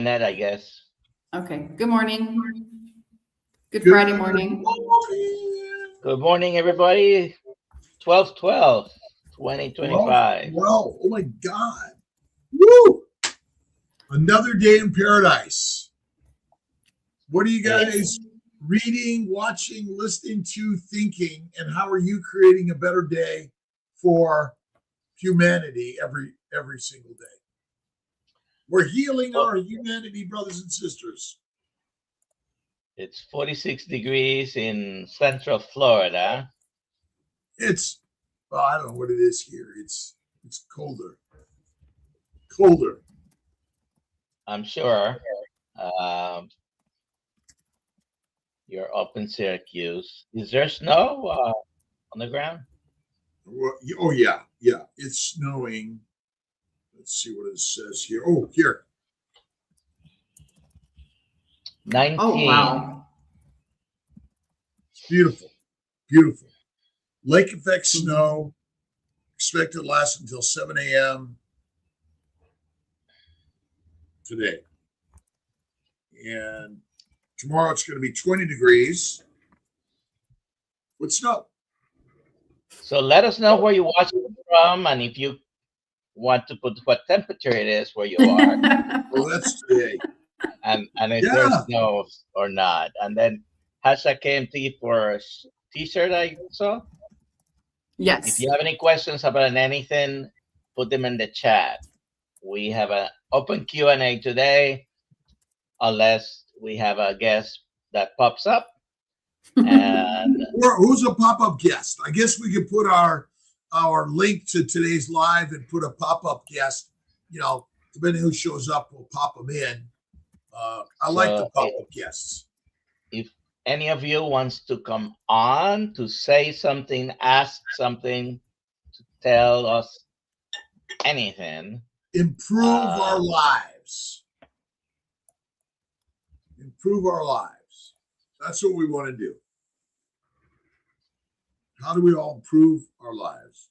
Net, I guess. Okay. Good morning. Good Friday morning. Good morning, everybody. 12/12/2025. Wow. Oh my God. Woo! Another day in paradise. What are you guys reading, watching, listening to, thinking, and how are you creating a better day for humanity every single day? We're healing our humanity, brothers and sisters. It's 46 degrees in Central Florida. It's, well, I don't know what it is here. It's colder. Colder. I'm sure. You're up in Syracuse. Is there snow on the ground? Oh, yeah. Yeah. It's snowing. Let's see what it says here. Oh, here. 19. Oh, wow. It's beautiful. Beautiful. Lake effect snow. Expected to last until 7 a.m. today. And tomorrow it's going to be 20 degrees with snow. So let us know where you're watching from and if you want to put what temperature it is where you are. Well, that's today. And if there's snow or not. And then hashtag KMT for a t-shirt I saw. Yes. If you have any questions about anything, put them in the chat. We have an open Q&A today, unless we have a guest that pops up. And who's a pop-up guest? I guess we could put our link to today's live and put a pop-up guest. You know, depending who shows up, we'll pop them in. I like the pop-up guests. If any of you wants to come on to say something, ask something, to tell us anything, improve our lives. Improve our lives. That's what we want to do. How do we all improve our lives?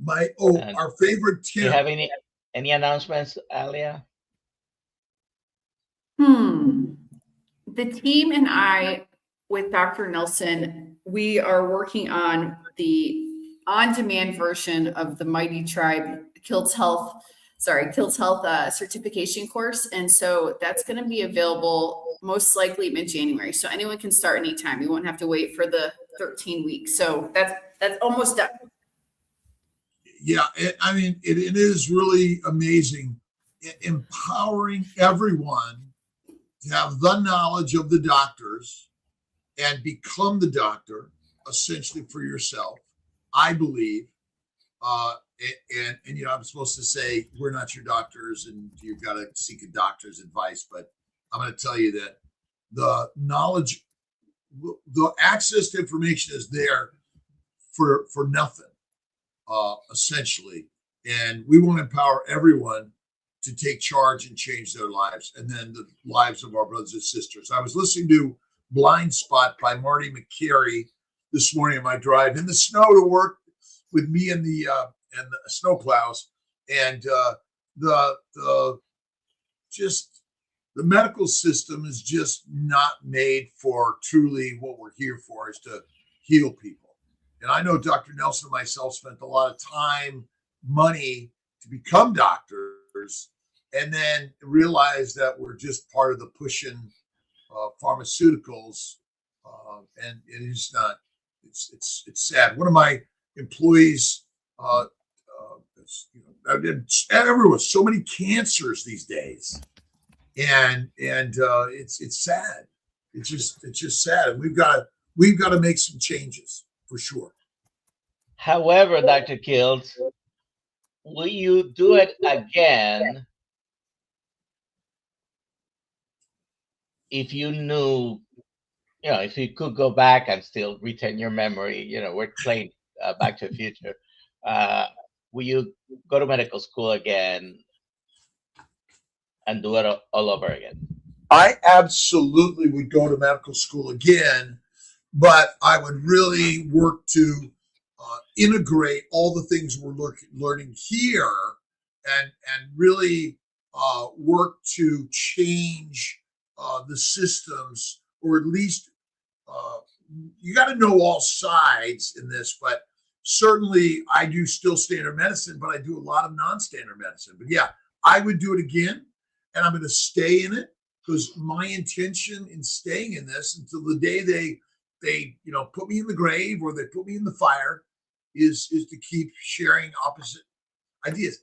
Our favorite tip. Do you have any announcements, Alia? The team and I, with Dr. Nelson, we are working on the on-demand version of the Mighty Tribe Kiltz Health certification course. And so that's going to be available most likely mid-January. So anyone can start anytime. You won't have to wait for the 13 weeks. So that's almost done. Yeah, I mean, it is really amazing, empowering everyone to have the knowledge of the doctors and become the doctor, essentially, for yourself, I believe. And you know, I'm supposed to say we're not your doctors and you've got to seek a doctor's advice, but I'm going to tell you that the knowledge, the access to information is there for nothing, essentially. And we want to empower everyone to take charge and change their lives, and then the lives of our brothers and sisters. I was listening to Blind Spot by Marty McCary this morning on my drive in the snow to work with me and the snow plows, and the medical system is just not made for truly what we're here for, is to heal people. And I know Dr. Nelson and myself spent a lot of time, money to become doctors, and then realize that we're just part of the pushing pharmaceuticals, and it is not. It's sad. One of my employees, everyone, so many cancers these days, and it's sad. It's just sad, and we've got to make some changes for sure. However, Dr. Kiltz, will you do it again if you knew, if you could go back and still retain your memory? We're playing Back to the Future. Will you go to medical school again and do it all over again? I absolutely would go to medical school again, but I would really work to integrate all the things we're learning here and really work to change the systems, or at least you got to know all sides in this. But certainly, I do still standard medicine, but I do a lot of non-standard medicine. But yeah, I would do it again, and I'm going to stay in it, because my intention in staying in this until the day they put me in the grave or they put me in the fire is to keep sharing opposite ideas.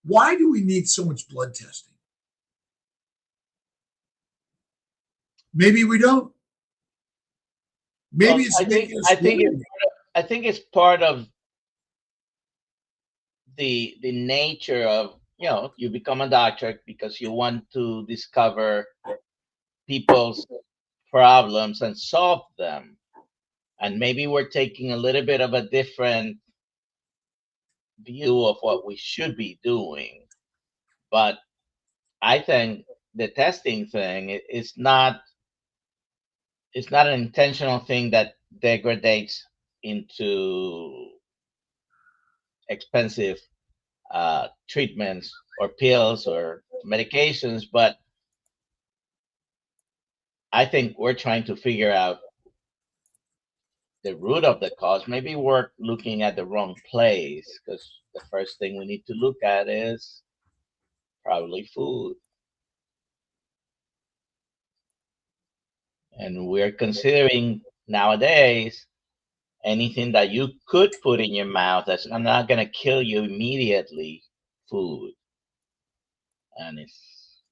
Why do we need so much blood testing? Maybe we don't. Maybe Well, it's making us I think it's part of the nature of, you become a doctor because you want to discover people's problems and solve them. And maybe we're taking a little bit of a different view of what we should be doing. But I think the testing thing is not, it's not an intentional thing that degrades into expensive treatments or pills or medications, but I think we're trying to figure out the root of the cause. Maybe we're looking at the wrong place, because the first thing we need to look at is probably food. And we're considering nowadays anything that you could put in your mouth that's not going to kill you immediately, food. And it's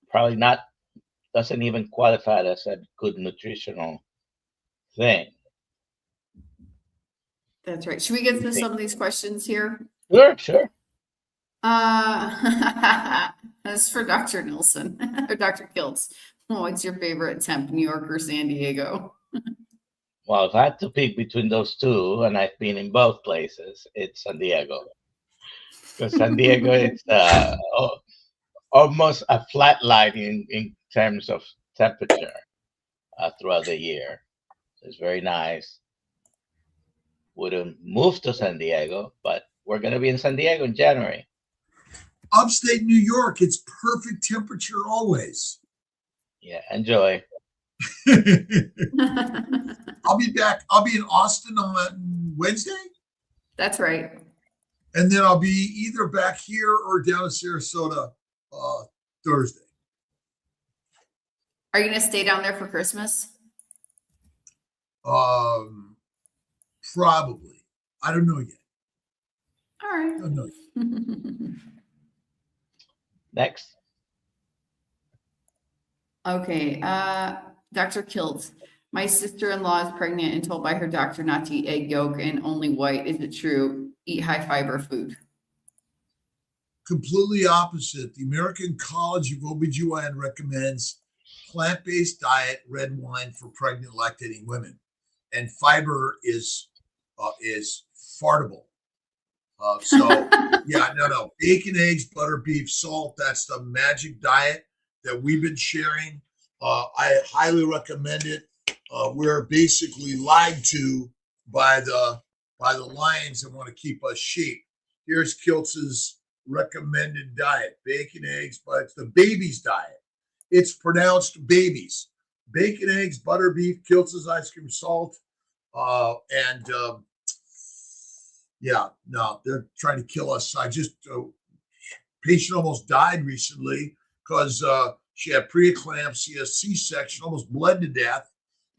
probably not, doesn't even qualify as a good nutritional thing. That's right. Should we get to some of these questions here? Sure. That's for Dr. Nelson or Dr. Kiltz. What's your favorite temp, New York or San Diego? Well, if I had to pick between those two, and I've been in both places, it's San Diego. Because San Diego, it's almost a flat line in terms of temperature throughout the year. It's very nice. Wouldn't move to San Diego, but we're going to be in San Diego in January. Upstate New York, it's perfect temperature always. Yeah, enjoy. I'll be back. I'll be in Austin on Wednesday. That's right. And then I'll be either back here or down in Sarasota Thursday. Are you going to stay down there for Christmas? Probably. I don't know yet. All right. I don't know yet. Next. Okay. Dr. Kiltz, my sister-in-law is pregnant and told by her doctor not to eat egg yolk and only white. Is it true? Eat high fiber food. Completely opposite. The American College of OBGYN recommends plant-based diet, red wine for pregnant lactating women. And fiber is fartable. No. Bacon, eggs, butter, beef, salt. That's the magic diet that we've been sharing. I highly recommend it. We're basically lied to by the lions that want to keep us sheep. Here's Kiltz's recommended diet: bacon, eggs, but it's the baby's diet. It's pronounced babies. Bacon, eggs, butter, beef, Kiltz's ice cream, salt, they're trying to kill us. I just patient almost died recently because she had preeclampsia, C-section, almost bled to death.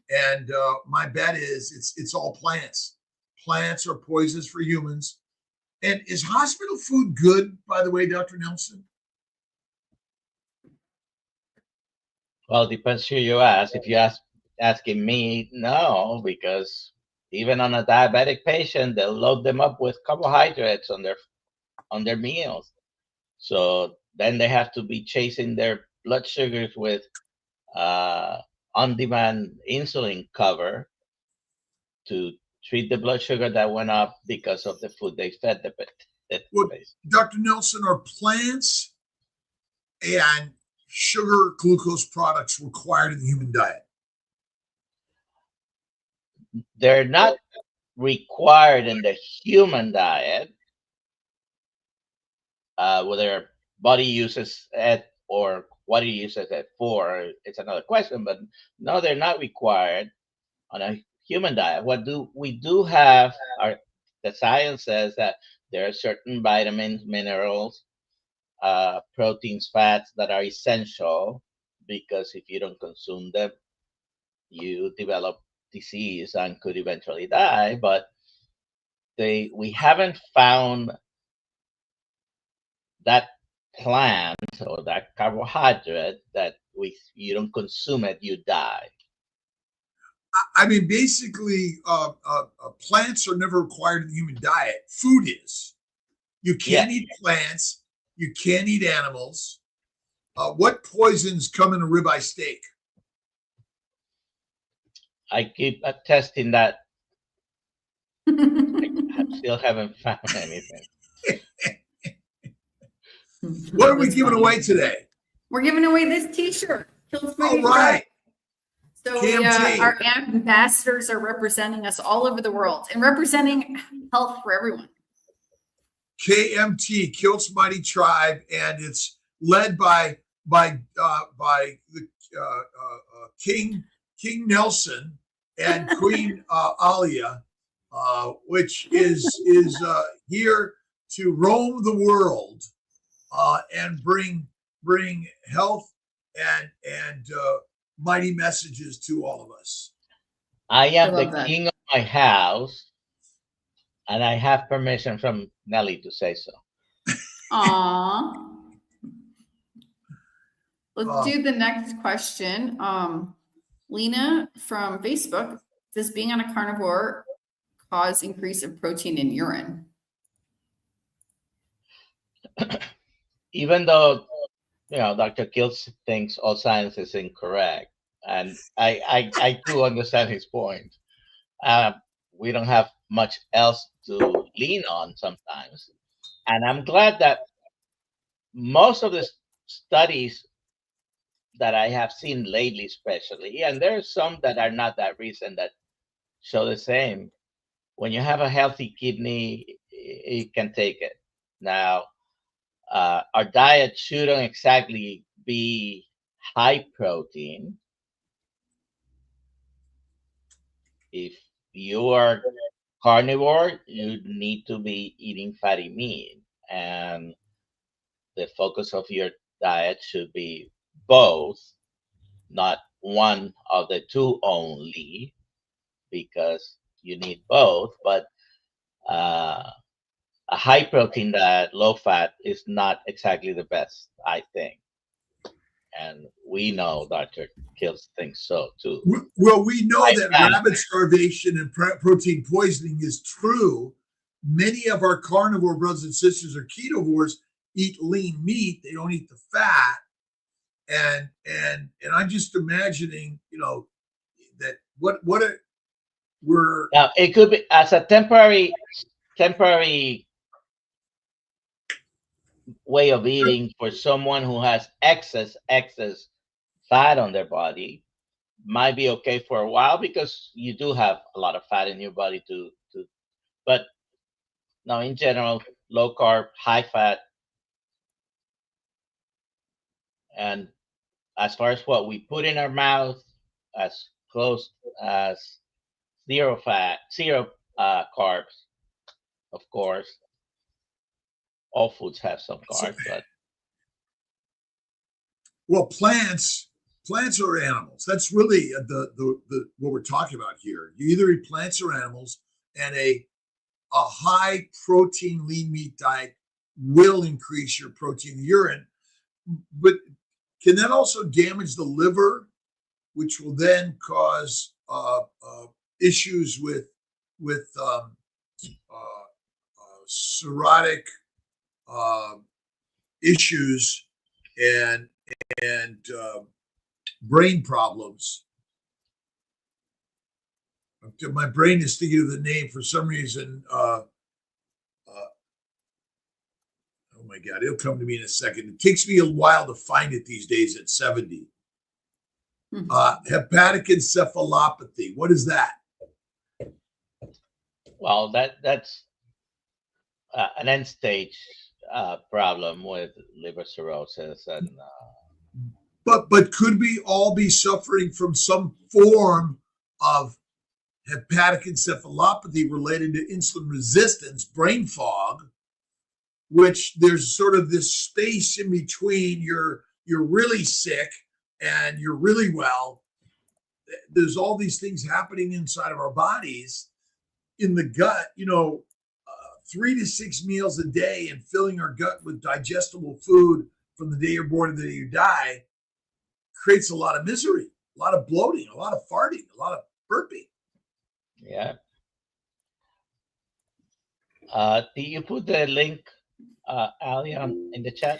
And my bet is it's all plants. Plants are poisonous for humans. And is hospital food good, by the way, Dr. Nelson? Well, it depends who you ask. If you asking me, no, because even on a diabetic patient, they'll load them up with carbohydrates on their meals. So then they have to be chasing their blood sugars with on-demand insulin cover to treat the blood sugar that went up because of the food they fed the patient. Well, Dr. Nelson, are plants and sugar glucose products required in the human diet? They're not required in the human diet, whether body uses it or what it uses it for, it's another question. But no, they're not required on a human diet. What do we do have? The science says that there are certain vitamins, minerals, proteins, fats that are essential, because if you don't consume them, you develop disease and could eventually die. But we haven't found that plant or that carbohydrate that you don't consume it, you die. I mean, basically, plants are never required in the human diet. Food is. You can't eat plants. You can't eat animals. What poisons come in a ribeye steak? I keep testing that. I still haven't found anything. What are we giving away today? We're giving away this T-shirt. All right. So our ambassadors are representing us all over the world and representing health for everyone. KMT, Kiltz Mighty Tribe, and it's led by the King Nelson and Queen Alia, which is here to roam the world and bring health and mighty messages to all of us. I am the king of my house, and I have permission from Nelly to say so. Aww. Let's do the next question. Lena from Facebook, does being on a carnivore cause increase of protein in urine? Even though, Dr. Kiltz thinks all science is incorrect, and I do understand his point. We don't have much else to lean on sometimes. And I'm glad that most of the studies that I have seen lately, especially, and there are some that are not that recent that show the same. When you have a healthy kidney, it can take it. Now, our diet shouldn't exactly be high protein. If you are carnivore, you need to be eating fatty meat, and the focus of your diet should be both, not one of the two only, because you need both. But a high protein diet, low fat, is not exactly the best, I think. And we know Dr. Kiltz thinks so too. Well, we know that rabbit starvation and protein poisoning is true. Many of our carnivore brothers and sisters or ketovores eat lean meat. They don't eat the fat. And I'm just imagining, that we're now, it could be as a temporary way of eating for someone who has excess fat on their body. Might be okay for a while because you do have a lot of fat in your body but now in general, low carb, high fat. And as far as what we put in our mouth, as close as zero fat, zero carbs, of course. All foods have some carbs, but well, plants or animals. That's really the what we're talking about here. You either eat plants or animals, and a high protein lean meat diet will increase your protein in the urine. But can that also damage the liver, which will then cause issues with cirrhotic issues and brain problems? My brain is thinking of the name for some reason. Oh my God, it'll come to me in a second. It takes me a while to find it these days at 70. Hepatic encephalopathy. What is that? Well, that's an end stage problem with liver cirrhosis, and But could we all be suffering from some form of hepatic encephalopathy related to insulin resistance, brain fog, which there's sort of this space in between you're really sick and you're really well. There's all these things happening inside of our bodies in the gut, 3 to 6 meals a day and filling our gut with digestible food from the day you're born to the day you die creates a lot of misery, a lot of bloating, a lot of farting, a lot of burping. yeah. Did you put the link, Ali, in the chat?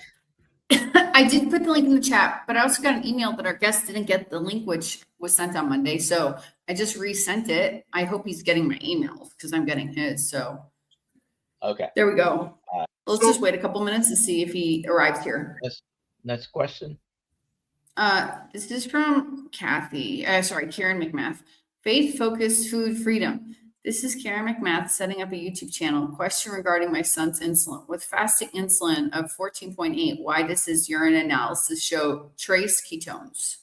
I did put the link in the chat, but I also got an email that our guest didn't get the link, which was sent on Monday. So I just resent it. I hope he's getting my emails because I'm getting his. So Okay. there we go. Let's just wait a couple minutes to see if he arrives here. Next question. This is from Karen McMath. Faith-focused food freedom. This is Karen McMath setting up a YouTube channel. Question regarding my son's insulin. With fasting insulin of 14.8, why does his urine analysis show trace ketones?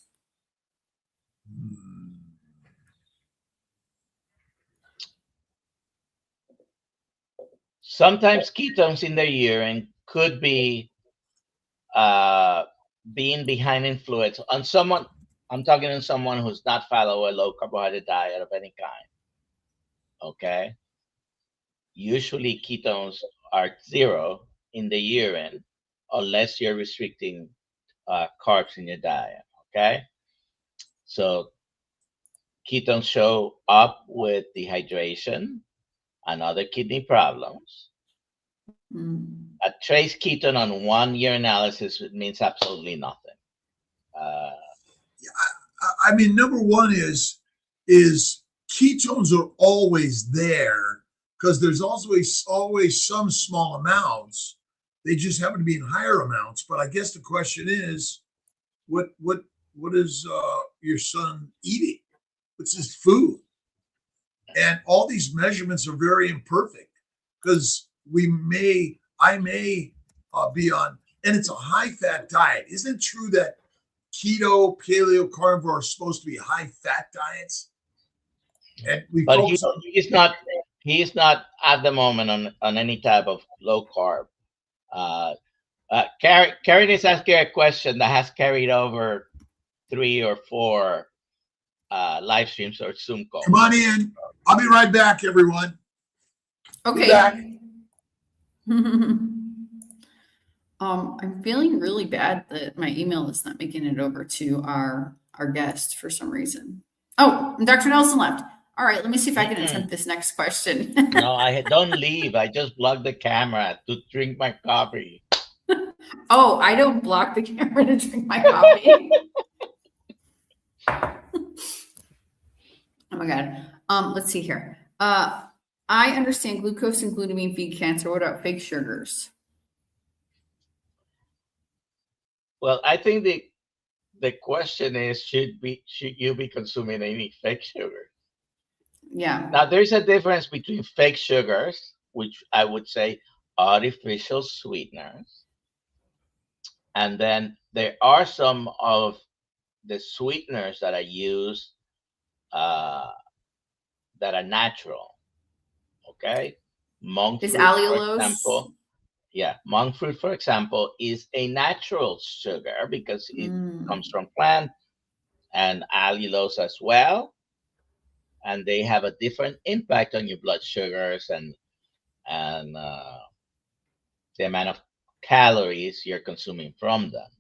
Sometimes ketones in the urine could be being behind in fluids on someone. I'm talking to someone who's not follow a low carbohydrate diet of any kind. Okay. Usually ketones are 0 in the urine unless you're restricting carbs in your diet. Okay. So ketones show up with dehydration and other kidney problems. A trace ketone on one urinalysis means absolutely nothing. I mean, number one is ketones are always there because there's always some small amounts. They just happen to be in higher amounts. But I guess the question is, what is your son eating? What's his food? And all these measurements are very imperfect because I may be on, and it's a high fat diet. Isn't it true that keto, paleo, carnivore are supposed to be high fat diets? And but he's not at the moment on any type of low carb. Karen is asking a question that has carried over 3 or 4 live streams or Zoom calls. Come on in. I'll be right back, everyone. Okay. I'm feeling really bad that my email is not making it over to our guest for some reason. Oh, and Dr. Nelson left. All right, let me see if I can attempt this next question. No, I don't leave. I just blocked the camera to drink my coffee. Oh, I don't block the camera to drink my coffee. Oh my God. Let's see here. I understand glucose and glutamine feed cancer. What about fake sugars? Well, I think the question is, should you be consuming any fake sugar? Yeah. Now, there's a difference between fake sugars, which I would say artificial sweeteners, and then there are some of the sweeteners that are used that are natural. Okay, monk fruit, allulose? for example. Yeah, monk fruit, for example, is a natural sugar because it comes from plant, and allulose as well. And they have a different impact on your blood sugars and the amount of calories you're consuming from them.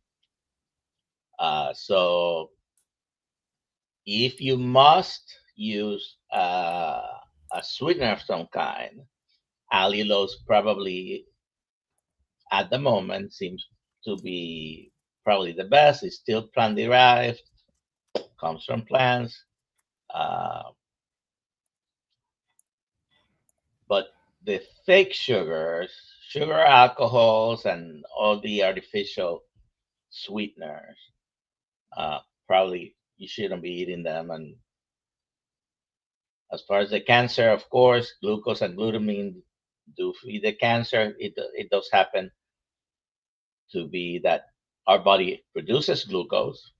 So if you must use a sweetener of some kind, allulose probably at the moment seems to be probably the best. It's still plant derived, comes from plants. But the fake sugars, sugar alcohols, and all the artificial sweeteners, probably you shouldn't be eating them. And As far as the cancer, of course, glucose and glutamine do feed the cancer. It does happen to be that our body produces glucose,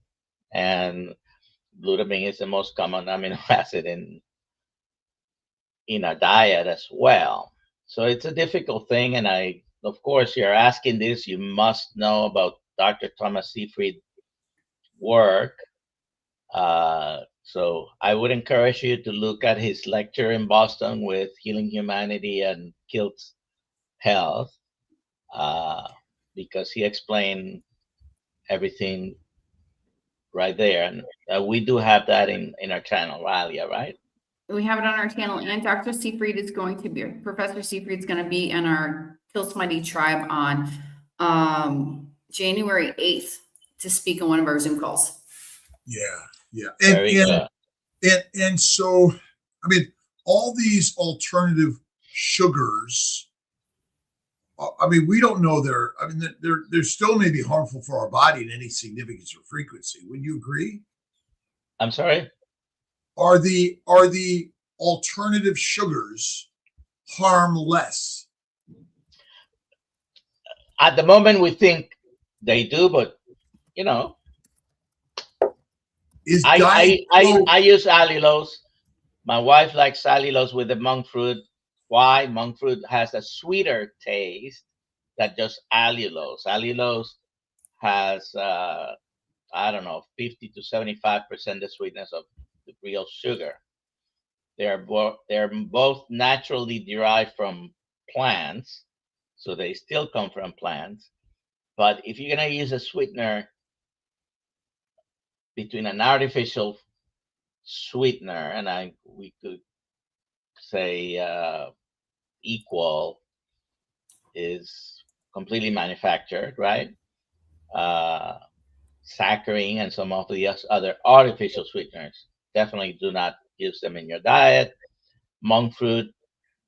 and glutamine is the most common amino acid in our diet as well. So it's a difficult thing, and of course, you're asking this. You must know about Dr. Thomas Seyfried's work. So I would encourage you to look at his lecture in Boston with Healing Humanity and Kiltz Health, uh, because he explained everything right there. And we do have that in our channel, Ralia, right? We have it on our channel, and Dr. Seyfried is going to be, Professor Seyfried is going to be in our Kiltz Mighty Tribe on January 8th to speak on one of our Zoom calls. Yeah. Very good. And so, I mean, all these alternative sugars, I mean, we don't know they're still may be harmful for our body in any significance or frequency. Would you agree? I'm sorry? Are the alternative sugars harmless? At the moment, we think they do, but you know, I use allulose. My wife likes allulose with the monk fruit. Why? Monk fruit has a sweeter taste than just allulose. Allulose has I don't know, 50 to 75% the sweetness of the real sugar. They're both naturally derived from plants, so they still come from plants. But if you're gonna use a sweetener between an artificial sweetener and we could say equal is completely manufactured, right? Saccharin and some of the other artificial sweeteners. Definitely do not use them in your diet. Monk fruit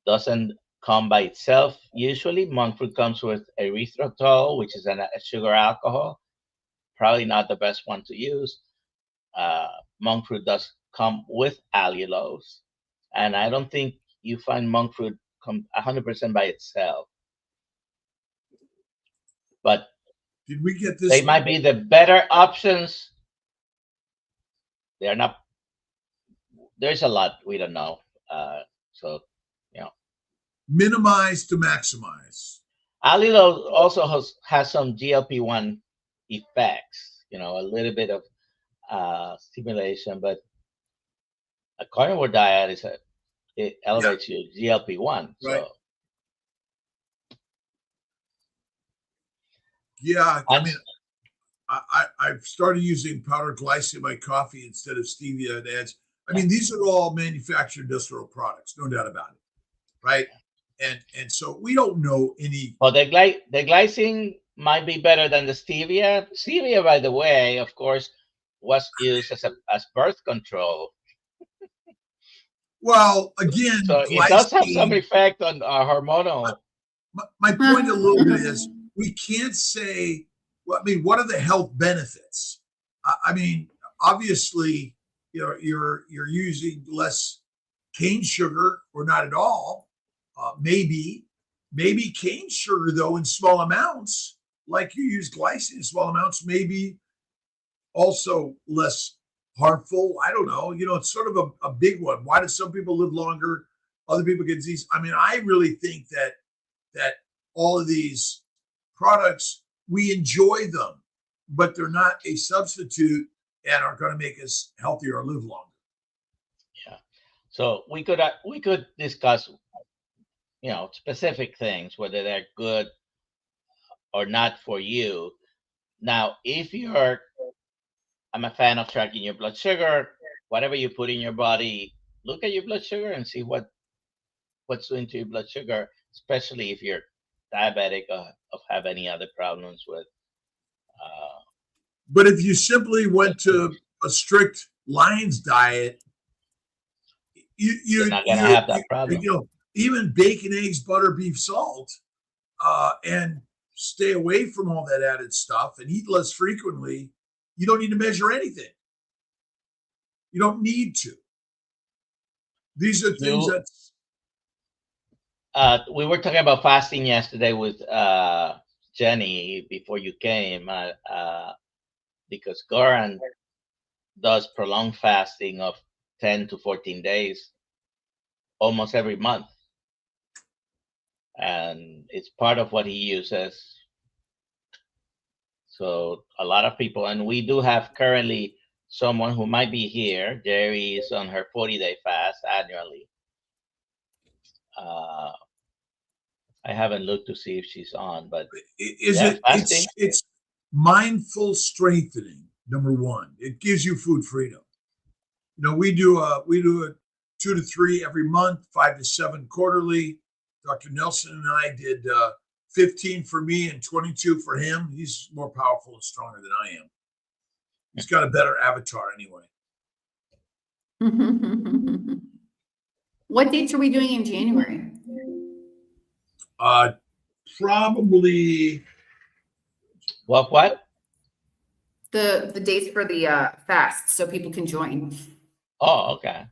doesn't come by itself. Usually, monk fruit comes with erythritol, which is a sugar alcohol. Probably not the best one to use. Monk fruit does come with allulose, and I don't think you find monk fruit come 100% by itself. But did we get this? They might be the better options. They're not. There's a lot we don't know. So, you know, minimize to maximize. allulose also has some GLP-1 effects. You know, a little bit of stimulation, but a carnivore diet it elevates your GLP-1. Right. So yeah, I mean, I've started using powdered glycine in my coffee instead of stevia and ads. I mean, these are all manufactured industrial products, no doubt about it, right? And so we don't know any. Well, the glycine might be better than the stevia. Stevia, by the way, of course, was used as birth control. Well, again, so it does have some effect on our hormonal. My point a little bit is we can't say. Well, I mean, what are the health benefits? I mean, obviously, you're using less cane sugar or not at all. Maybe cane sugar though in small amounts, like you use glycine in small amounts, maybe also less harmful. I don't know. It's sort of a big one. Why do some people live longer? Other people get disease. I mean, I really think that all of these products, we enjoy them, but they're not a substitute and are going to make us healthier or live longer. Yeah. So we could discuss, specific things, whether they're good or not for you. Now, I'm a fan of tracking your blood sugar. Whatever you put in your body, look at your blood sugar and see what's doing to your blood sugar, especially if you're diabetic or have any other problems with. But if you simply went to a strict Lions diet, you're not going to have that problem. Even bacon, eggs, butter, beef, salt, and stay away from all that added stuff and eat less frequently. You don't need to measure anything. You don't need to. These are things You, that we were talking about fasting yesterday with Jenny before you came, because Goran does prolonged fasting of 10 to 14 days almost every month. And it's part of what he uses. So a lot of people, and we do have currently someone who might be here. Jerry is on her 40-day fast annually. I haven't looked to see if she's on, but fasting. It's mindful strengthening. Number one, it gives you food freedom. We do a 2 to 3 every month, 5 to 7 quarterly. Dr. Nelson and I did 15 for me and 22 for him. He's more powerful and stronger than I am. He's got a better avatar anyway. What dates are we doing in January? Probably. What? The dates for the fast, so people can join. Oh, okay.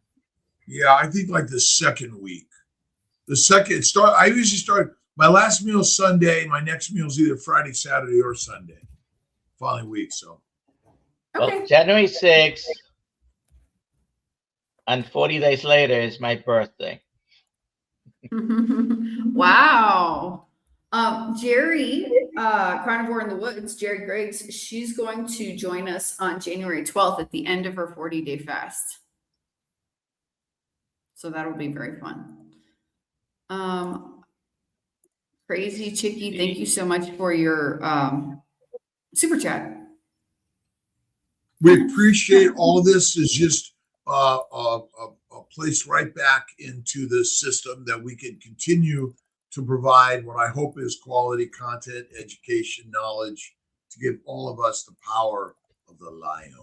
Yeah, I think like the second week. The second start. I usually start. My last meal is Sunday. My next meal is either Friday, Saturday, or Sunday, following week. So. Okay. Well, January 6th, and 40 days later is my birthday. Wow. Jerry, Carnivore in the Woods, Jerry Griggs, she's going to join us on January 12th at the end of her 40-day fast. So that'll be very fun. Crazy Chicky, thank you so much for your super chat. We appreciate all of this. Is just a place right back into the system that we can continue to provide what I hope is quality content, education, knowledge, to give all of us the power of the lion.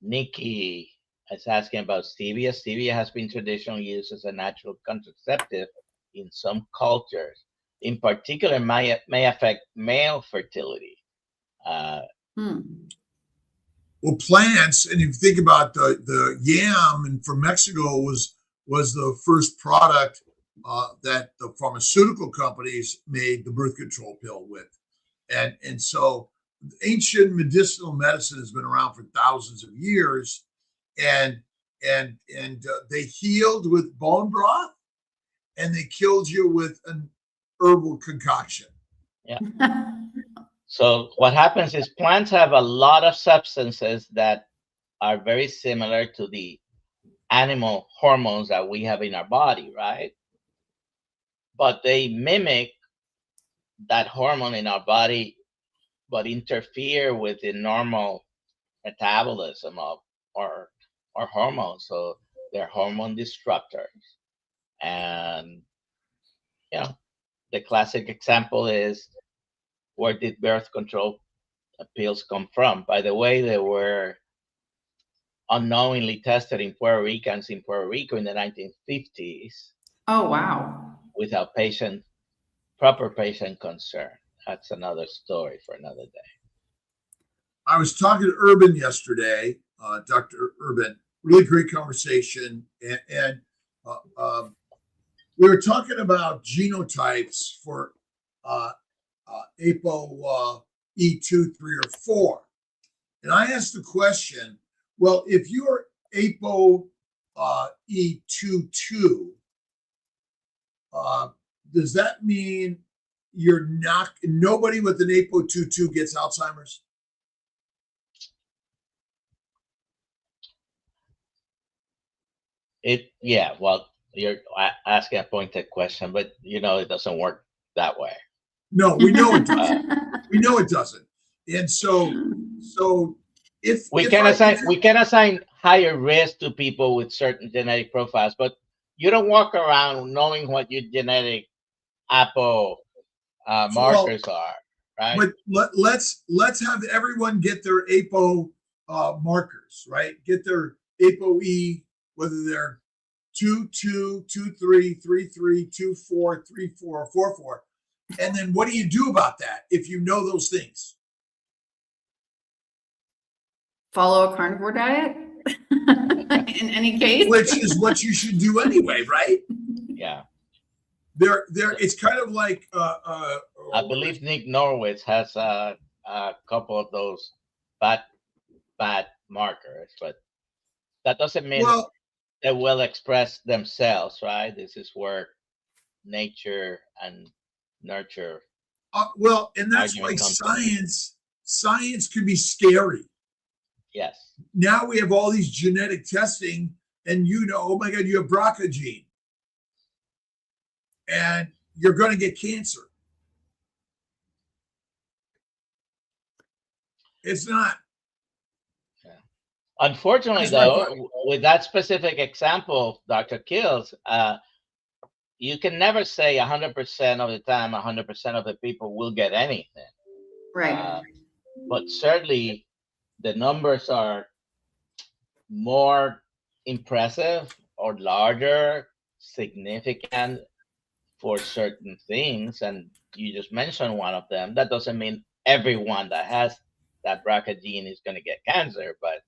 Nikki is asking about stevia. Stevia has been traditionally used as a natural contraceptive in some cultures. In particular, may affect male fertility. Well, plants, and if you think about the yam, and from Mexico was the first product that the pharmaceutical companies made the birth control pill with, and so ancient medicinal medicine has been around for thousands of years, and they healed with bone broth, and they killed you with an herbal concoction. Yeah. So what happens is plants have a lot of substances that are very similar to the animal hormones that we have in our body, right? But they mimic that hormone in our body, but interfere with the normal metabolism of our hormones. So they're hormone disruptors. And, the classic example is, where did birth control pills come from? By the way, they were unknowingly tested in Puerto Ricans in Puerto Rico in the 1950s. Oh, wow. Without proper patient concern. That's another story for another day. I was talking to Urban yesterday, Dr. Urban, really great conversation. And we were talking about genotypes for ApoE2, 3, or 4. And I asked the question, well, if you're ApoE22, does that mean nobody with an ApoE22 gets Alzheimer's? Well, you're asking a pointed question, but it doesn't work that way. No, we know it doesn't. We know it doesn't. And so if we can assign higher risk to people with certain genetic profiles, but you don't walk around knowing what your genetic Apo markers are, right? But let's have everyone get their Apo markers, right? Get their ApoE, whether they're 22, 23, 33, 24, 34, 44. And then what do you do about that if you know those things? Follow a carnivore diet in any case. Which is what you should do anyway, right? Yeah. There. It's kind of like I believe Nick Norwitz has a couple of those bad markers, but that doesn't mean they will express themselves, right? This is where nature and nurture. And that's why science can be scary. Yes. Now we have all these genetic testing, and oh my God, you have BRCA gene, and you're going to get cancer. It's not. Yeah. Unfortunately, though, with that specific example, Dr. Kiltz, you can never say 100% of the time, 100% of the people will get anything. Right. But certainly the numbers are more impressive or larger, significant for certain things. And you just mentioned one of them. That doesn't mean everyone that has that BRCA gene is going to get cancer, but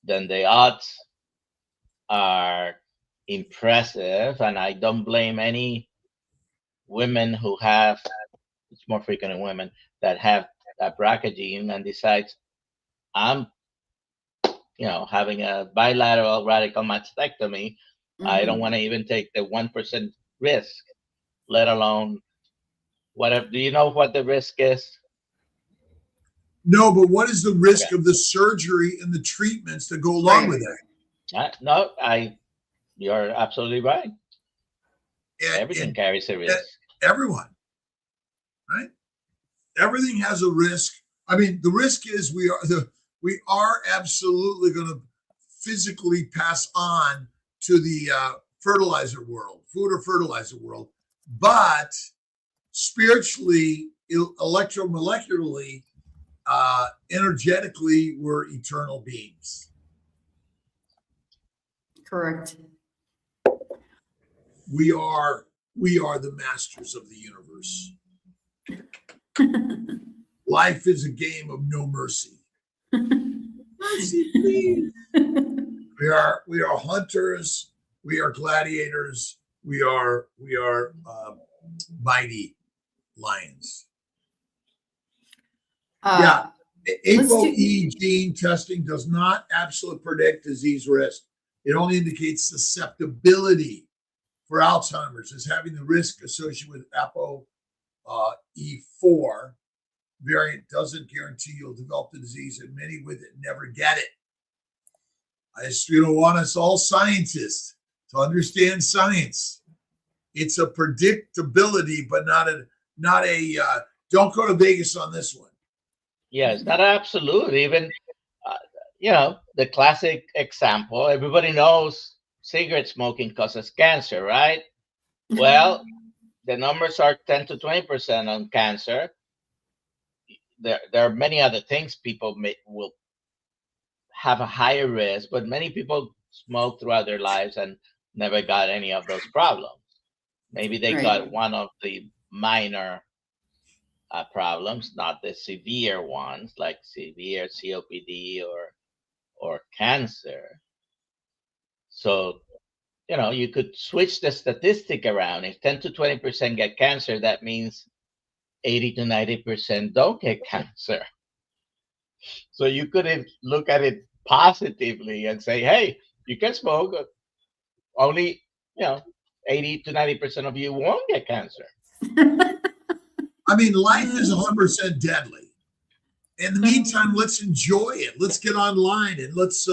then the odds are impressive. And I don't blame any women who have, it's more frequent in women that have that BRCA gene and decides, I'm, having a bilateral radical mastectomy. I don't want to even take the 1% risk, let alone whatever. Do you know what the risk is? No, but what is the risk of the surgery and the treatments that go along with it? No, you're absolutely right. Everything carries a risk. Everyone, right? Everything has a risk. I mean, the risk is we are absolutely going to physically pass on to the fertilizer world, food or fertilizer world, but spiritually, electromolecularly, energetically, we're eternal beings. Correct. We are the masters of the universe. Life is a game of no mercy. Mercy, please. We are hunters. We are gladiators. We are mighty lions. ApoE gene testing does not absolutely predict disease risk. It only indicates susceptibility for Alzheimer's as having the risk associated with ApoE4 variant doesn't guarantee you'll develop the disease, and many with it never get it. I just want us all scientists to understand science. It's a predictability, but not a don't go to Vegas on this one. Yes, not absolute. Even the classic example, everybody knows cigarette smoking causes cancer, right? Well, the numbers are 10 to 20% on cancer. There are many other things people will have a higher risk, but many people smoke throughout their lives and never got any of those problems. Maybe they got one of the minor problems, not the severe ones like severe COPD or cancer. So, you could switch the statistic around. If 10 to 20% get cancer, that means 80 to 90% don't get cancer. So you could look at it positively and say, hey, you can smoke. Only, 80 to 90% of you won't get cancer. I mean, life is 100% deadly. In the meantime, let's enjoy it. Let's get online and let's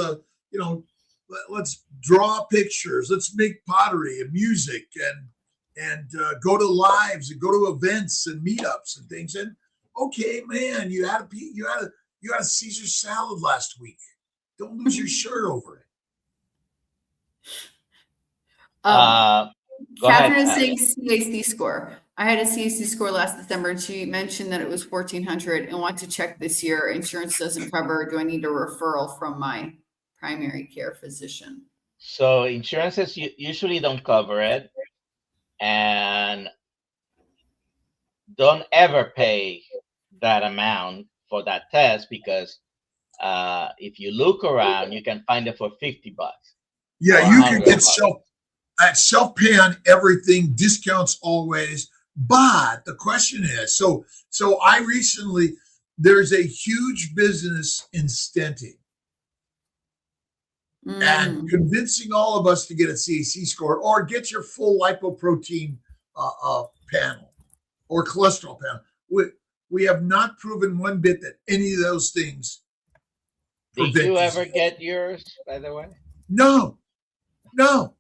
draw pictures. Let's make pottery and music and go to lives and go to events and meetups and things. And okay, man, you had a Caesar salad last week. Don't lose your shirt over it. Catherine is saying CAC score. I had a CAC score last December, and she mentioned that it was 1,400 and want to check this year. Insurance doesn't cover. Do I need a referral from my primary care physician. So insurances usually don't cover it, and don't ever pay that amount for that test, because if you look around, you can find it for $50 Yeah, or you can get $100. self-pay on everything, discounts always. But the question is, so I recently, there's a huge business in stenting, and convincing all of us to get a CAC score or get your full lipoprotein panel or cholesterol panel. We have not proven one bit that any of those things Did prevent you ever disease. get yours, by the way? No. The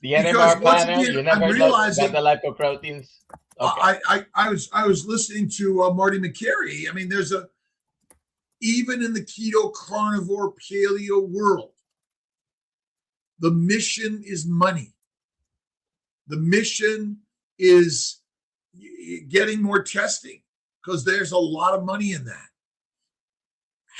Because NMR once panel, again, you I'm never got realizing the lipoproteins? Okay. I was listening to Marty McCary. I mean, even in the keto carnivore paleo world, the mission is money. The mission is getting more testing, because there's a lot of money in that.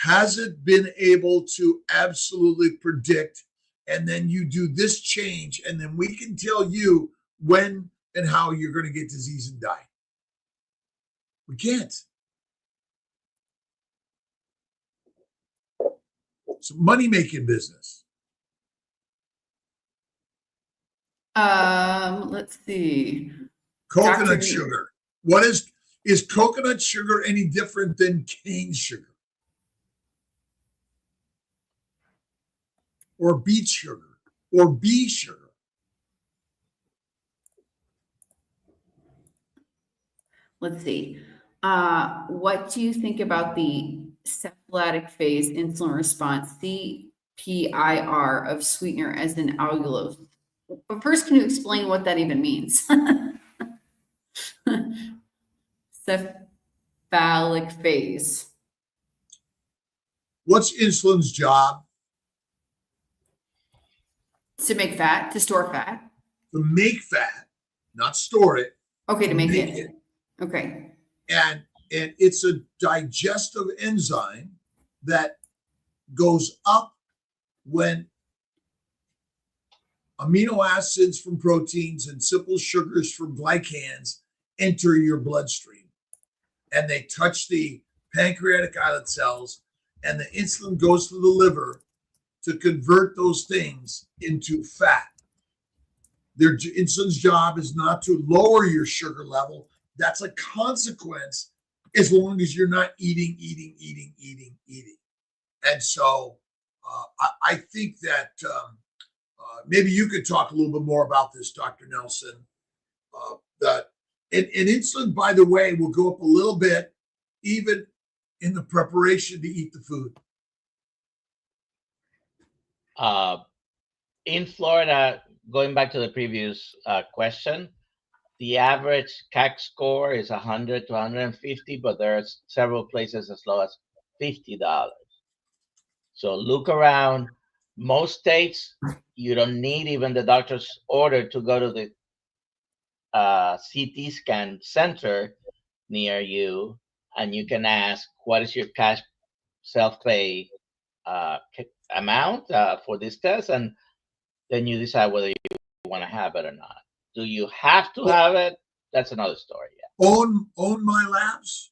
Has it been able to absolutely predict, and then you do this change, and then we can tell you when and how you're going to get disease and die? We can't. It's a money-making business. Let's see. Coconut Dr. sugar. Is coconut sugar any different than cane sugar or beet sugar or bee sugar? Let's see. What do you think about the cephalatic phase insulin response, CPIR, of sweetener as an allulose? But first, can you explain what that even means? Cephalic phase. What's insulin's job? To make fat, to store fat. To make fat, not store it. Okay, to make it. Okay. And it's a digestive enzyme that goes up when amino acids from proteins and simple sugars from glycans enter your bloodstream, and they touch the pancreatic islet cells, and the insulin goes to the liver to convert those things into fat. Their insulin's job is not to lower your sugar level. That's a consequence, as long as you're not eating. And so I think that maybe you could talk a little bit more about this, Dr. Nelson. That and insulin, by the way, will go up a little bit even in the preparation to eat the food. In Florida, going back to the previous question, the average CAC score is 100 to 150, but there's several places as low as $50. So look around. Most states, you don't need even the doctor's order to go to the CT scan center near you, and you can ask, what is your cash self-pay amount for this test? And then you decide whether you want to have it or not. Do you have to have it? That's another story. Yeah. Own my labs.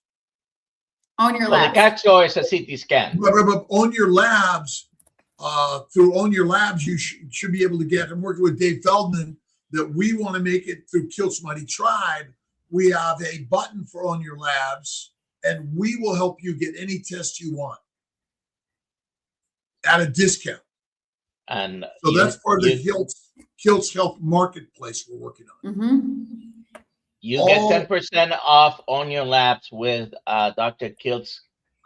On your Well, labs. the CAC score is a CT scan. But own your labs. Through Own Your Labs, you should be able to get. I'm working with Dave Feldman that we want to make it through Kiltz Mighty Tribe. We have a button for Own Your Labs, and we will help you get any test you want at a discount. And so that's part of the Kiltz Health Marketplace we're working on. Mm-hmm. You get 10% off Own Your Labs with Dr. Kiltz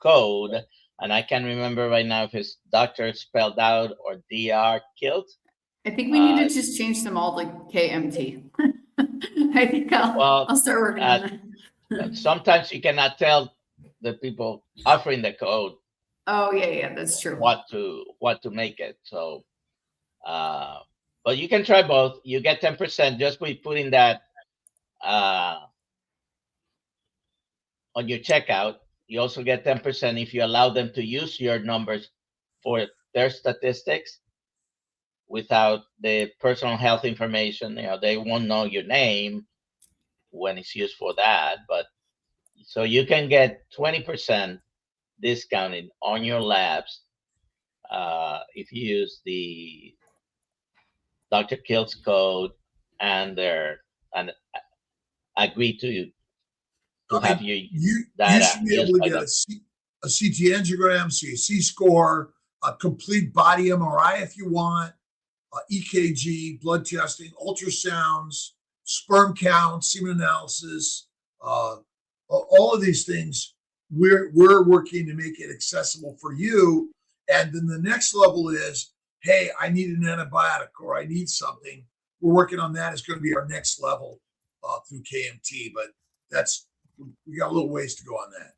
code. And I can't remember right now if it's Dr. spelled out or Dr. Kiltz. I think we need to just change them all to KMT. I think I'll start working on that. Sometimes you cannot tell the people offering the code. Oh yeah, that's true. What to make it. So, but you can try both. You get 10% just by putting that on your checkout. You also get 10% if you allow them to use your numbers for their statistics without the personal health information. They won't know your name when it's used for that, but so you can get 20% discounted on your labs if you use the Dr. Kiltz code and agree to have your data. You should be able to get a CT angiogram, CAC score, a complete body MRI if you want, EKG, blood testing, ultrasounds, sperm count, semen analysis, all of these things. We're working to make it accessible for you. And then the next level is, hey, I need an antibiotic or I need something. We're working on that. It's going to be our next level through KMT, but we got a little ways to go on that.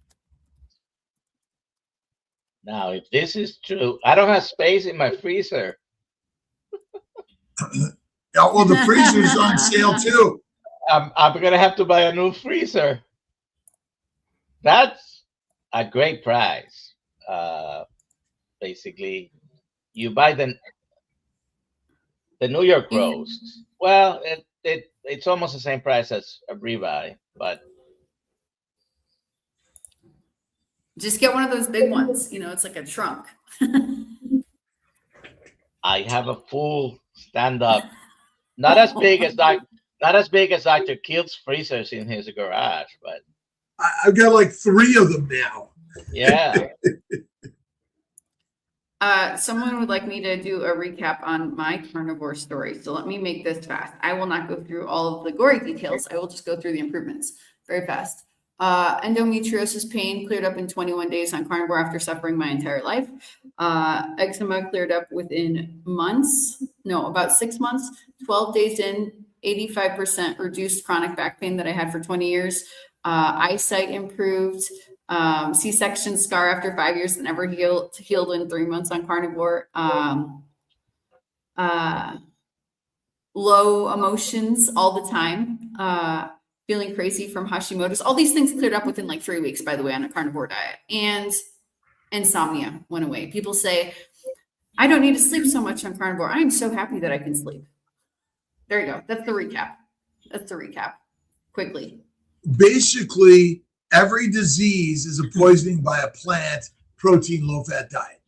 Now, if this is true, I don't have space in my freezer. Yeah, well, the freezer's on sale too. I'm going to have to buy a new freezer. That's a great price. Basically, you buy the New York roast. Well, it's almost the same price as a ribeye, but just get one of those big ones. It's like a trunk. I have a full stand-up, not as big as Dr. Kiltz freezers in his garage, but I've got like 3 of them now. Yeah. Someone would like me to do a recap on my carnivore story. So let me make this fast. I will not go through all of the gory details. I will just go through the improvements very fast. Endometriosis pain cleared up in 21 days on carnivore after suffering my entire life. Eczema cleared up within about 6 months. 12 days in, 85% reduced chronic back pain that I had for 20 years. Eyesight improved. C-section scar after 5 years that never healed in 3 months on carnivore. Low emotions all the time. Feeling crazy from Hashimoto's. All these things cleared up within like 3 weeks, by the way, on a carnivore diet. And insomnia went away. People say, I don't need to sleep so much on carnivore. I am so happy that I can sleep. There you go. That's the recap. Quickly. Basically, every disease is a poisoning by a plant protein low-fat diet.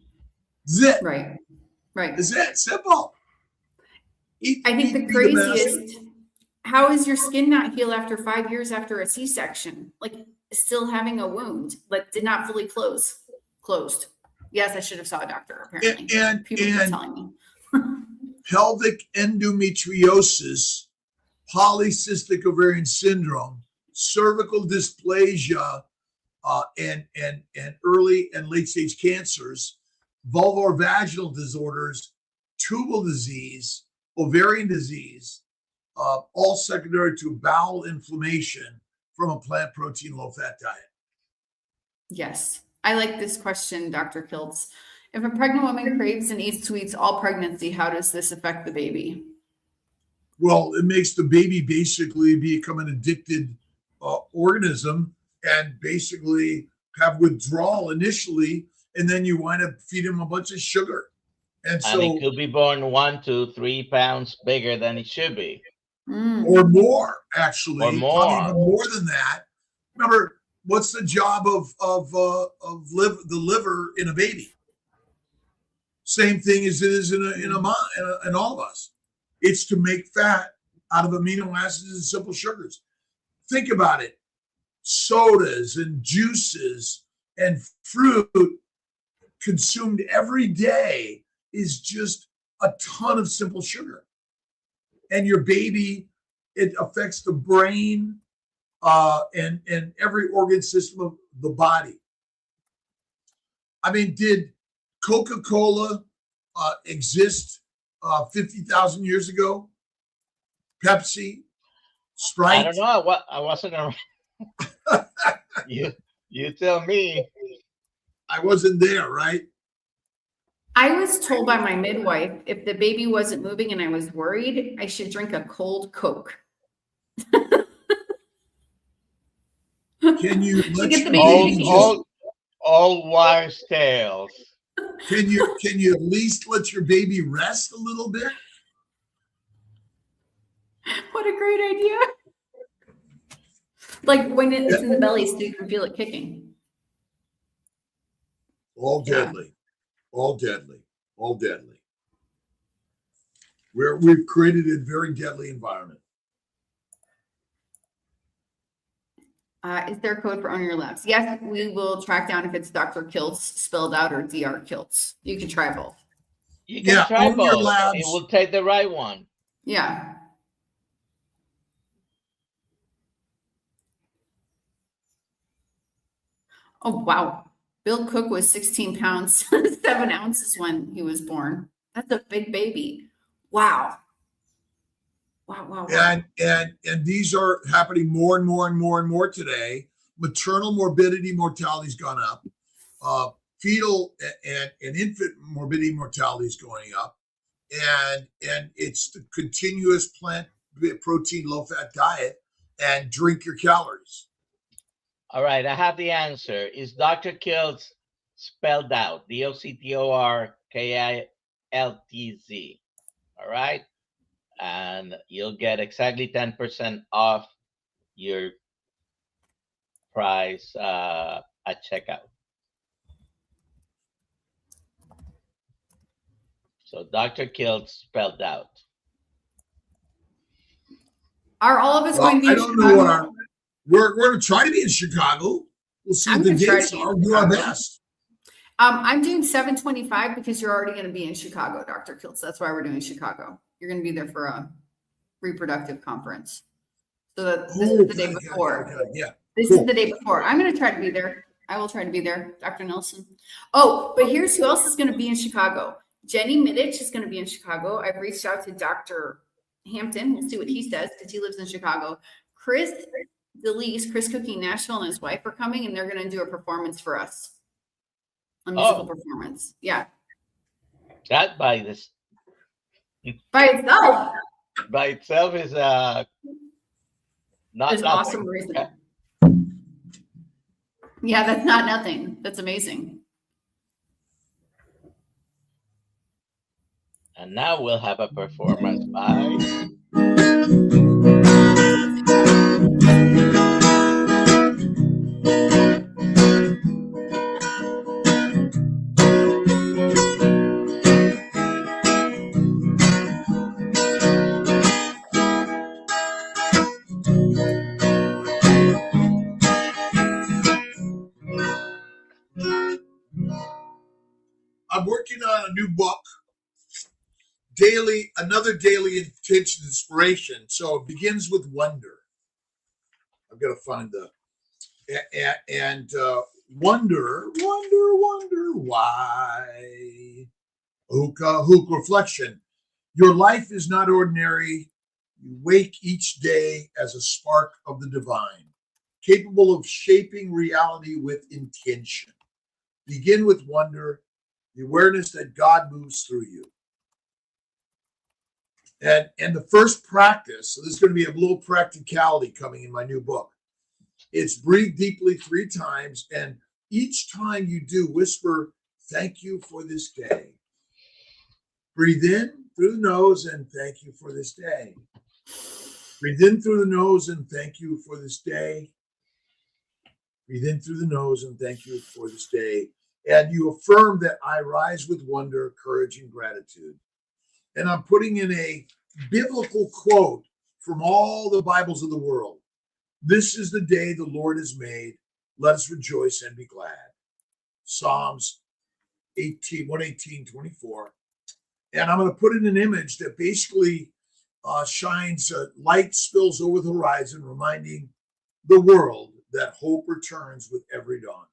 That's it. Right. Is it simple? I think the craziest, how is your skin not heal after 5 years after a C-section? Like still having a wound, like did not fully closed. Yes, I should have saw a doctor, apparently. And people were telling me. Pelvic endometriosis, polycystic ovarian syndrome, cervical dysplasia, and early and late stage cancers, vulvar vaginal disorders, tubal disease, ovarian disease, all secondary to bowel inflammation from a plant protein low-fat diet. Yes. I like this question, Dr. Kiltz. If a pregnant woman craves and eats sweets all pregnancy, how does this affect the baby? Well, it makes the baby basically become an addicted organism and basically have withdrawal initially, and then you wind up feeding him a bunch of sugar. And so it could be born 1 to 3 pounds bigger than it should be. Or more, actually. Or more. Probably even more than that. Remember, what's the job of the liver in a baby? Same thing as it is in all of us. It's to make fat out of amino acids and simple sugars. Think about it. Sodas and juices and fruit consumed every day is just a ton of simple sugar. And your baby, it affects the brain and every organ system of the body. I mean, did Coca-Cola exist 50,000 years ago? Pepsi, Sprite? I don't know. I wasn't around. You tell me. I wasn't there, right? I was told by my midwife, if the baby wasn't moving and I was worried, I should drink a cold Coke. Can you get the baby all wives' tales? Can you at least let your baby rest a little bit? What a great idea. Like when it's in the belly so you can feel it kicking. All Yeah. deadly. All deadly. All deadly. We've created a very deadly environment. Is there a code for Own Your Labs? Yes, we will track down if it's Dr. Kiltz spelled out or Dr. Kiltz. You can try both. You can try Own Your both. Labs. It will take the right one. Yeah. Oh, wow. Bill Cook was 16 pounds, 7 ounces when he was born. That's a big baby. Wow. Wow. And these are happening more and more and more and more today. Maternal morbidity mortality's gone up. Fetal and infant morbidity mortality is going up. And it's the continuous plant protein low fat diet and drink your calories. All right, I have the answer. Is Dr. Kiltz spelled out? DOCTORKILTZ. All right. And you'll get exactly 10% off your price at checkout. So Dr. Kiltz spelled out. Are all of us going to be I in don't Chicago? know what we're going to try to be in Chicago. We'll see I'm what the gonna try dates to be in are. We'll do our Chicago. best. I'm doing 725 because you're already going to be in Chicago, Dr. Kiltz. That's why we're doing Chicago. You're going to be there for a reproductive conference. So this is the day before. Yeah. This is the day before. I'm going to try to be there. I will try to be there, Dr. Nelson. Oh, but here's who else is going to be in Chicago. Jenny Middich is going to be in Chicago. I've reached out to Dr. Hampton. We'll see what he says because he lives in Chicago. Chris DeLeese, Chris Cooking Nashville, and his wife are coming, and they're going to do a performance for us. A musical performance. Yeah. That by this By itself. by itself is not That's nothing. awesome reason. Yeah, that's not nothing. That's amazing. And now we'll have a performance by I'm working on a new book, another daily intention inspiration. So it begins with wonder. I've got to find wonder why. Hook reflection. Your life is not ordinary. You wake each day as a spark of the divine, capable of shaping reality with intention. Begin with wonder, the awareness that God moves through you. And the first practice, so there's going to be a little practicality coming in my new book. It's breathe deeply 3 times, and each time you do, whisper, thank you for this day. Breathe in through the nose and thank you for this day. Breathe in through the nose and thank you for this day. Breathe in through the nose and thank you for this day. And you affirm that I rise with wonder, courage, and gratitude. And I'm putting in a biblical quote from all the Bibles of the world. This is the day the Lord has made. Let us rejoice and be glad. Psalms 118:24. And I'm going to put in an image that basically shines light spills over the horizon, reminding the world that hope returns with every dawn.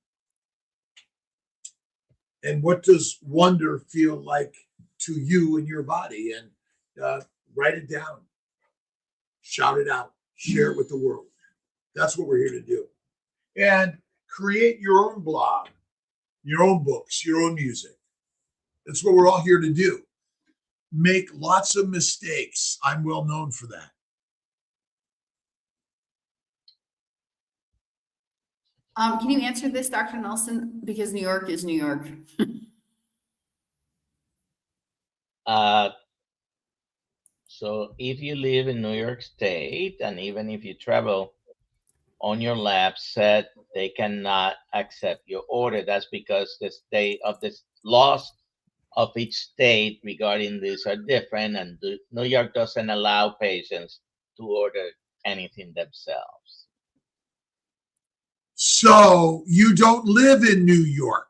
And what does wonder feel like to you in your body? And write it down, shout it out, share it with the world. That's what we're here to do. And create your own blog, your own books, your own music. That's what we're all here to do. Make lots of mistakes. I'm well known for that. Can you answer this, Dr. Nelson? Because New York is New York. Uh, so if you live in New York State, and even if you travel on your lab set, they cannot accept your order. That's because the state of the laws of each state regarding this are different, and New York doesn't allow patients to order anything themselves. So you don't live in New York.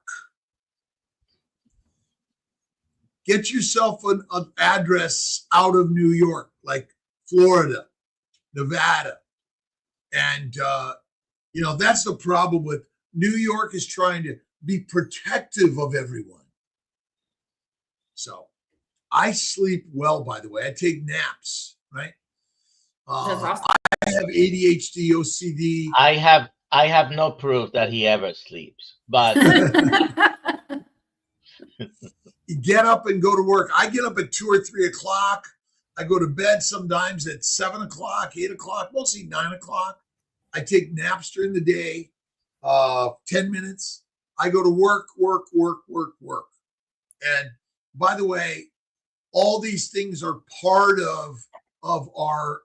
Get yourself an address out of New York, like Florida, Nevada. And, that's the problem with New York is trying to be protective of everyone. So I sleep well, by the way. I take naps, right? That's awesome. I have ADHD, OCD. I have no proof that he ever sleeps, but You get up and go to work. I get up at 2 or 3 o'clock. I go to bed sometimes at 7 o'clock, 8 o'clock, mostly 9 o'clock. I take naps during the day, 10 minutes. I go to work. And by the way, all these things are part of our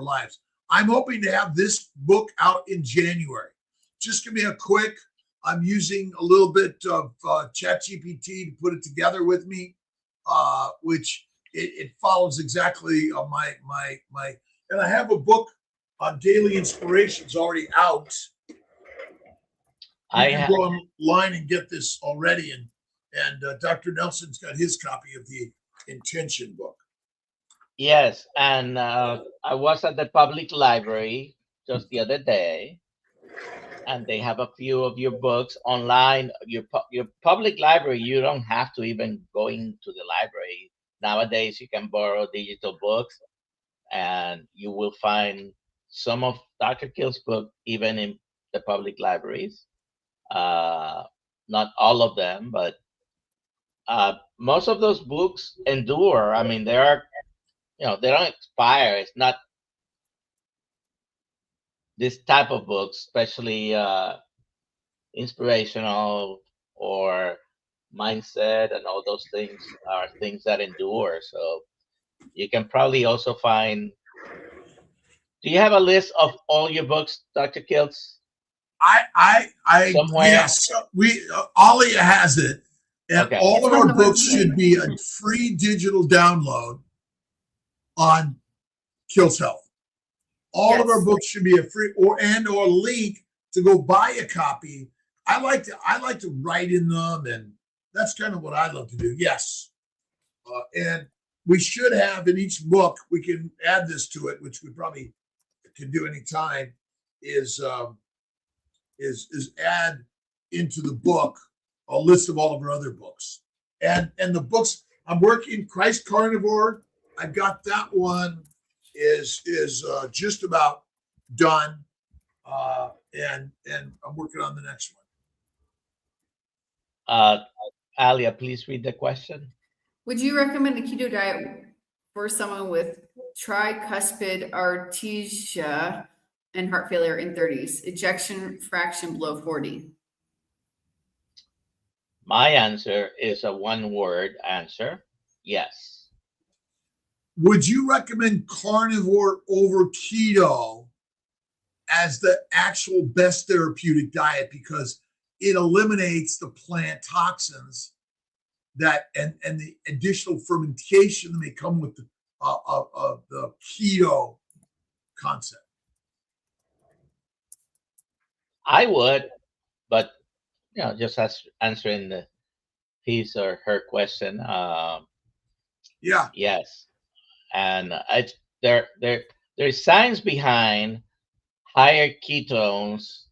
lives. I'm hoping to have this book out in January. Just give me a quick. I'm using a little bit of ChatGPT to put it together with me, which it follows exactly my. And I have a book on daily inspirations already out. You can go online and get this already, and Dr. Nelson's got his copy of the Intention book. yes, and I was at the public library just the other day, and they have a few of your books online. Your public library, you don't have to even go into the library. Nowadays, you can borrow digital books, and you will find some of Dr. Kiltz's book even in the public libraries. Not all of them, but most of those books endure. I mean, they are, they don't expire. It's not this type of books, especially inspirational or mindset and all those things are things that endure. So you can probably also find. Do you have a list of all your books, Dr. Kiltz? Somewhere? Yes, Ollie has it, and Okay. all It's of on our the books website. should be a free digital download on Kiltz Health. All of our Yes. books should be a free or link to go buy a copy. I like to write in them, and that's kind of what I love to do. Yes, and we should have in each book. We can add this to it, which we probably can do anytime. Is add into the book a list of all of our other books, and the books I'm working. Christ Carnivore, I got that one is just about done, and I'm working on the next one. Alia, please read the question. Would you recommend a keto diet for someone with tricuspid artesia and heart failure in 30s, ejection fraction below 40? My answer is a one-word answer. Yes. Would you recommend carnivore over keto as the actual best therapeutic diet because it eliminates the plant toxins that and the additional fermentation that may come with the keto concept? I would, but just answering his or her question. Yeah. Yes, and it's there's science behind higher ketones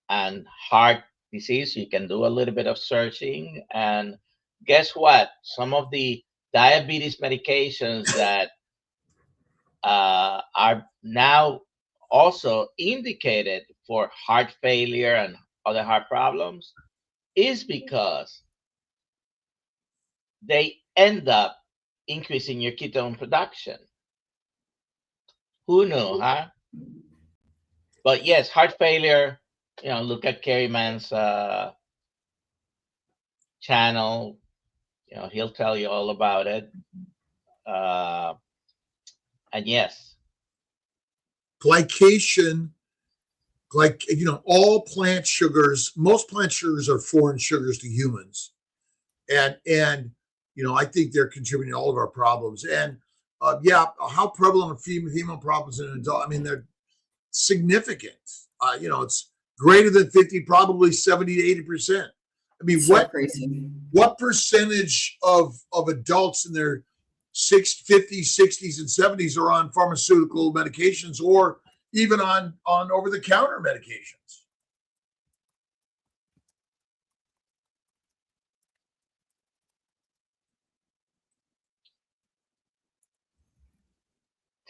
and heart disease. You can do a little bit of searching, and guess what? Some of the diabetes medications that are now also indicated for heart failure and other heart problems is because they end up increasing your ketone production. Who knew, huh? But yes, heart failure, look at Kerry Mann's channel. He'll tell you all about it. Uh, and yes, Glycation, all plant sugars, most plant sugars are foreign sugars to humans. And I think they're contributing to all of our problems. And how prevalent are female problems in an adult? I mean, they're significant. It's greater than 50, probably 70 to 80%. I mean, So crazy. what percentage of adults in their 50s, 60s, and 70s are on pharmaceutical medications or even on over-the-counter medications?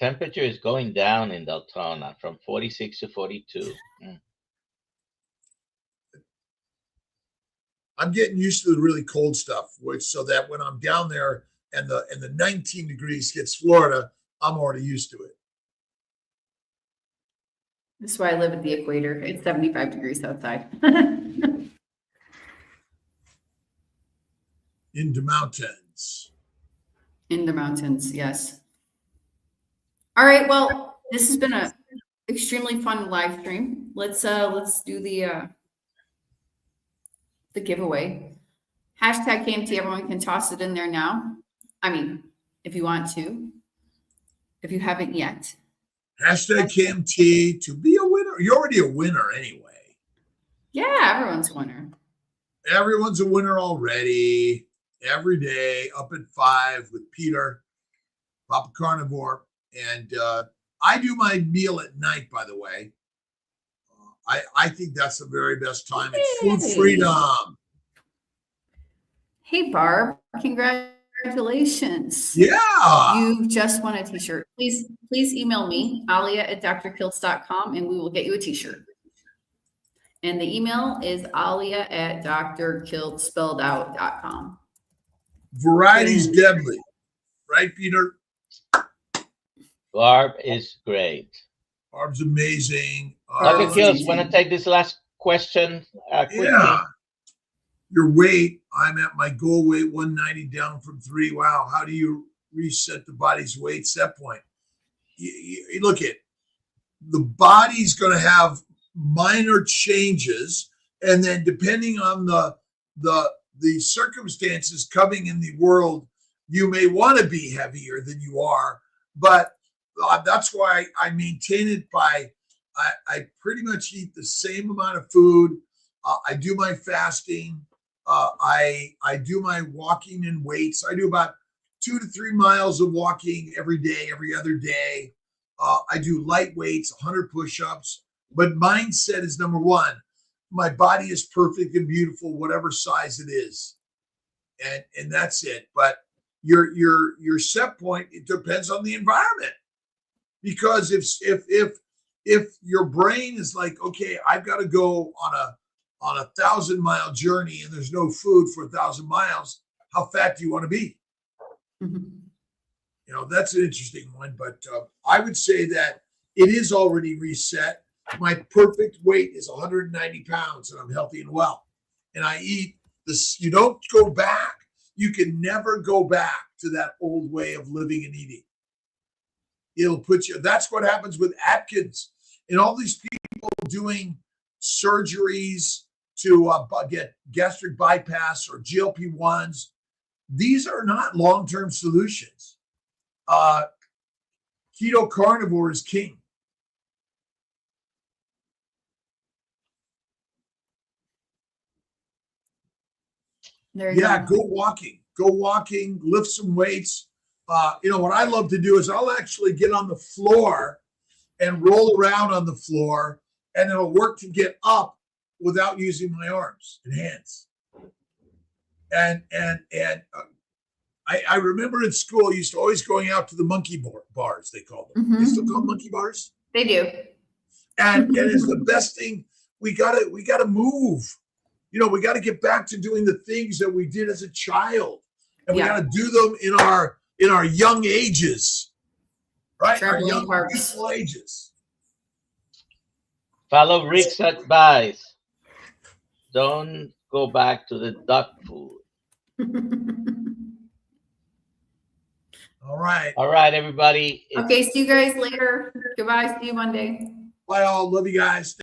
temperature is going down in Deltona from 46 to 42. I'm getting used to the really cold stuff, so that when I'm down there and the 19 degrees hits Florida, I'm already used to it. That's why I live at the equator. It's 75 degrees outside. In the mountains. In the mountains, yes. All right. Well, this has been a extremely fun live stream. Let's do the giveaway. Hashtag KMT. Everyone can toss it in there now. I mean, if you want to, if you haven't yet. Hashtag KMT to be a winner. You're already a winner anyway. Yeah, everyone's a winner. Everyone's a winner already. Every day up at 5 with Peter, Papa Carnivore. And I do my meal at night, by the way. I think that's the very best time. It's food freedom. Hey, Barb, congratulations. Yeah. You just won a t-shirt. Please email me, alia@drkiltz.com, and we will get you a t-shirt. And the email is alia@drkiltz.com. Variety's deadly. Right, Peter? Barb is great. Barb's amazing. Dr. Kiltz, want to take this last question quickly? Yeah. Your weight, I'm at my goal weight, 190 down from 3. Wow. How do you reset the body's weight set point? You look at the body's going to have minor changes, and then depending on the circumstances coming in the world, you may want to be heavier than you are, but that's why I maintain it by I pretty much eat the same amount of food. I do my fasting. I do my walking in weights. I do about 2 to 3 miles of walking every day, every other day. I do light weights, 100 push-ups. But mindset is number one. My body is perfect and beautiful, whatever size it is, and that's it. But your set point, it depends on the environment. Because if your brain is like, okay, I've got to go on a 1,000-mile journey and there's no food for 1,000 miles, how fat do you want to be? Mm-hmm. That's an interesting one. But I would say that it is already reset. My perfect weight is 190 pounds, and I'm healthy and well. And I eat this. You don't go back. You can never go back to that old way of living and eating. It'll put you. That's what happens with Atkins and all these people doing surgeries to get gastric bypass or GLP-1s. These are not long-term solutions. Keto carnivore is king. There you go walking, lift some weights. What I love to do is I'll actually get on the floor and roll around on the floor, and it'll work to get up without using my arms and hands. And I remember in school, I used to always going out to the monkey bars, they called them. Mm-hmm. They still call them monkey bars? They do. And it's the best thing. We gotta move. We got to get back to doing the things that we did as a child, and we got to do them in our young ages, right? Our young beautiful ages. Follow Rick's advice. Don't go back to the duck food. All right. All right, everybody. Okay, see you guys later. Goodbye. See you Monday. Bye all. Love you guys.